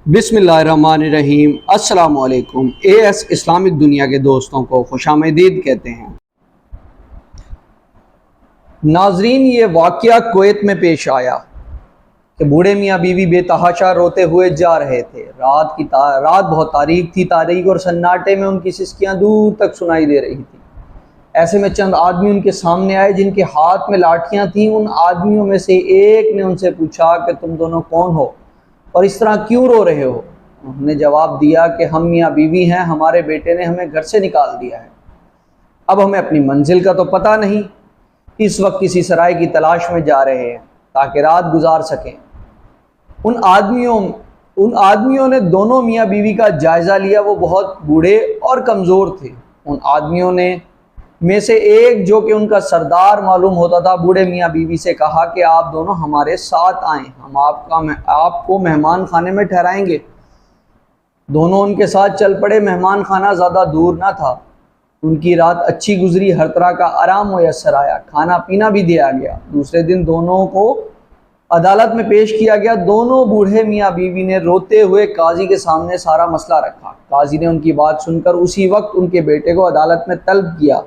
بسم اللہ الرحمن الرحیم۔ السلام علیکم۔ AS اسلامک دنیا کے دوستوں کو خوش آمدید کہتے ہیں۔ ناظرین، یہ واقعہ کویت میں پیش آیا کہ بوڑھے میاں بیوی بے تحاشا روتے ہوئے جا رہے تھے۔ رات بہت تاریک تھی، تاریک اور سناٹے میں ان کی سسکیاں دور تک سنائی دے رہی تھیں۔ ایسے میں چند آدمی ان کے سامنے آئے جن کے ہاتھ میں لاٹھیاں تھیں۔ ان آدمیوں میں سے ایک نے ان سے پوچھا کہ تم دونوں کون ہو اور اس طرح کیوں رو رہے ہو؟ انہوں نے جواب دیا کہ ہم میاں بیوی ہیں، ہمارے بیٹے نے ہمیں گھر سے نکال دیا ہے، اب ہمیں اپنی منزل کا تو پتہ نہیں، اس وقت کسی سرائے کی تلاش میں جا رہے ہیں تاکہ رات گزار سکیں۔ ان آدمیوں نے دونوں میاں بیوی کا جائزہ لیا۔ وہ بہت بوڑھے اور کمزور تھے۔ ان آدمیوں نے میں سے ایک، جو کہ ان کا سردار معلوم ہوتا تھا، بوڑھے میاں بیوی سے کہا کہ آپ دونوں ہمارے ساتھ آئیں، ہم آپ کو مہمان خانے میں ٹھہرائیں گے۔ دونوں ان کے ساتھ چل پڑے۔ مہمان خانہ زیادہ دور نہ تھا۔ ان کی رات اچھی گزری، ہر طرح کا آرام میسر آیا، کھانا پینا بھی دیا گیا۔ دوسرے دن دونوں کو عدالت میں پیش کیا گیا۔ دونوں بوڑھے میاں بیوی نے روتے ہوئے قاضی کے سامنے سارا مسئلہ رکھا۔ قاضی نے ان کی بات سن کر اسی وقت ان کے بیٹے کو عدالت میں طلب کیا۔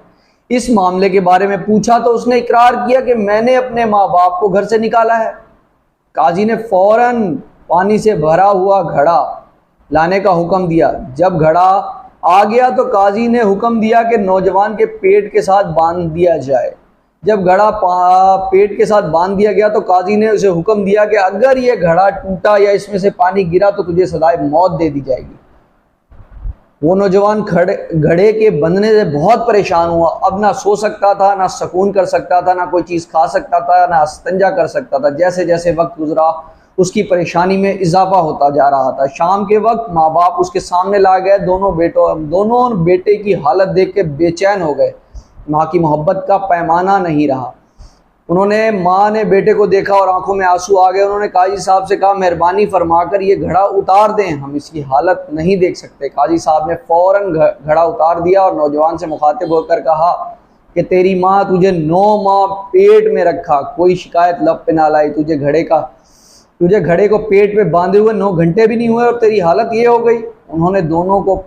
اس معاملے کے بارے میں پوچھا تو اس نے اقرار کیا کہ میں نے اپنے ماں باپ کو گھر سے نکالا ہے۔ قاضی نے فوراً پانی سے بھرا ہوا گھڑا لانے کا حکم دیا۔ جب گھڑا آ گیا تو قاضی نے حکم دیا کہ نوجوان کے پیٹ کے ساتھ باندھ دیا جائے۔ جب گھڑا پیٹ کے ساتھ باندھ دیا گیا تو قاضی نے اسے حکم دیا کہ اگر یہ گھڑا ٹوٹا یا اس میں سے پانی گرا تو تجھے سزائے موت دے دی جائے گی۔ وہ نوجوان گھڑے کے بندھنے سے بہت پریشان ہوا۔ اب نہ سو سکتا تھا، نہ سکون کر سکتا تھا، نہ کوئی چیز کھا سکتا تھا، نہ استنجا کر سکتا تھا۔ جیسے جیسے وقت گزرا اس کی پریشانی میں اضافہ ہوتا جا رہا تھا۔ شام کے وقت ماں باپ اس کے سامنے لا گئے۔ دونوں بیٹے کی حالت دیکھ کے بے چین ہو گئے۔ ماں کی محبت کا پیمانہ نہیں رہا۔ ماں نے بیٹے کو دیکھا اور آنکھوں میں آنسو آ گئے۔ انہوں نے قاضی صاحب سے کہا مہربانی فرما کر یہ گھڑا اتار دیں، ہم اس کی حالت نہیں دیکھ سکتے۔ قاضی صاحب نے فوراً گھڑا اتار دیا اور نوجوان سے مخاطب ہو کر کہا کہ تیری ماں تجھے 9 ماہ پیٹ میں رکھا، کوئی شکایت لب پہ نہ لائی، تجھے گھڑے کو پیٹ پہ باندھے ہوئے 9 گھنٹے بھی نہیں ہوئے اور تیری حالت یہ ہو گئی۔ انہوں نے دونوں کو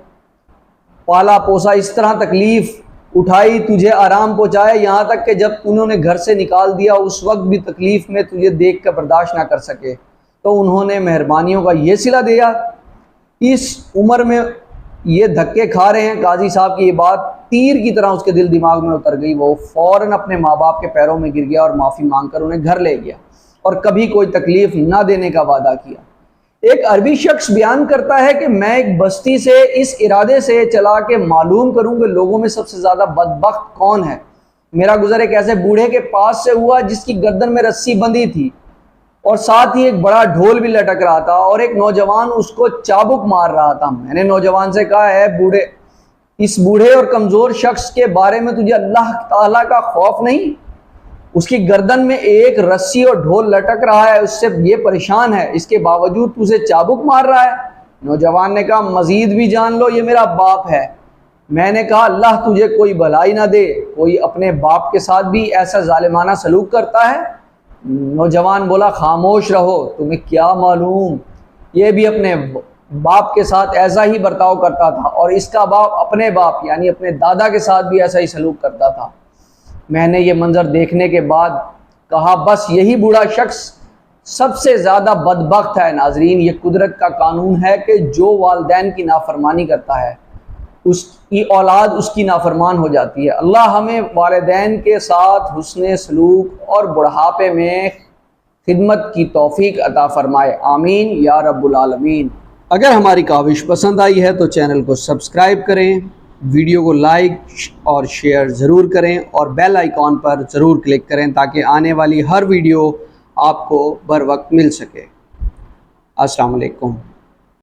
پالا پوسا، اس طرح تکلیف اٹھائی، تجھے آرام پہنچایا، یہاں تک کہ جب انہوں نے گھر سے نکال دیا اس وقت بھی تکلیف میں تجھے دیکھ کر برداشت نہ کر سکے، تو انہوں نے مہربانیوں کا یہ صلہ دیا۔ اس عمر میں یہ دھکے کھا رہے ہیں۔ قاضی صاحب کی یہ بات تیر کی طرح اس کے دل دماغ میں اتر گئی۔ وہ فوراً اپنے ماں باپ کے پیروں میں گر گیا اور معافی مانگ کر انہیں گھر لے گیا اور کبھی کوئی تکلیف نہ دینے کا وعدہ کیا۔ ایک عربی شخص بیان کرتا ہے کہ میں ایک بستی سے اس ارادے سے چلا کہ معلوم کروں کہ لوگوں میں سب سے زیادہ بدبخت کون ہے۔ میرا گزر ایک ایسے بوڑھے کے پاس سے ہوا جس کی گردن میں رسی بندھی تھی اور ساتھ ہی ایک بڑا ڈھول بھی لٹک رہا تھا اور ایک نوجوان اس کو چابک مار رہا تھا۔ میں نے نوجوان سے کہا اس بوڑھے اور کمزور شخص کے بارے میں تجھے اللہ تعالیٰ کا خوف نہیں؟ اس کی گردن میں ایک رسی اور ڈھول لٹک رہا ہے، اس سے یہ پریشان ہے، اس کے باوجود تو اسے چابک مار رہا ہے۔ نوجوان نے کہا مزید بھی جان لو، یہ میرا باپ ہے۔ میں نے کہا اللہ تجھے کوئی بھلائی نہ دے، کوئی اپنے باپ کے ساتھ بھی ایسا ظالمانہ سلوک کرتا ہے؟ نوجوان بولا خاموش رہو، تمہیں کیا معلوم، یہ بھی اپنے باپ کے ساتھ ایسا ہی برتاؤ کرتا تھا اور اس کا باپ اپنے باپ یعنی اپنے دادا کے ساتھ بھی ایسا ہی سلوک کرتا تھا۔ میں نے یہ منظر دیکھنے کے بعد کہا بس یہی بوڑھا شخص سب سے زیادہ بدبخت ہے۔ ناظرین، یہ قدرت کا قانون ہے کہ جو والدین کی نافرمانی کرتا ہے اس کی اولاد اس کی نافرمان ہو جاتی ہے۔ اللہ ہمیں والدین کے ساتھ حسن سلوک اور بڑھاپے میں خدمت کی توفیق عطا فرمائے، آمین یا رب العالمین۔ اگر ہماری کاوش پسند آئی ہے تو چینل کو سبسکرائب کریں، ویڈیو کو لائک اور شیئر ضرور کریں اور بیل آئیکن پر ضرور کلک کریں تاکہ آنے والی ہر ویڈیو آپ کو بر وقت مل سکے۔ السلام علیکم۔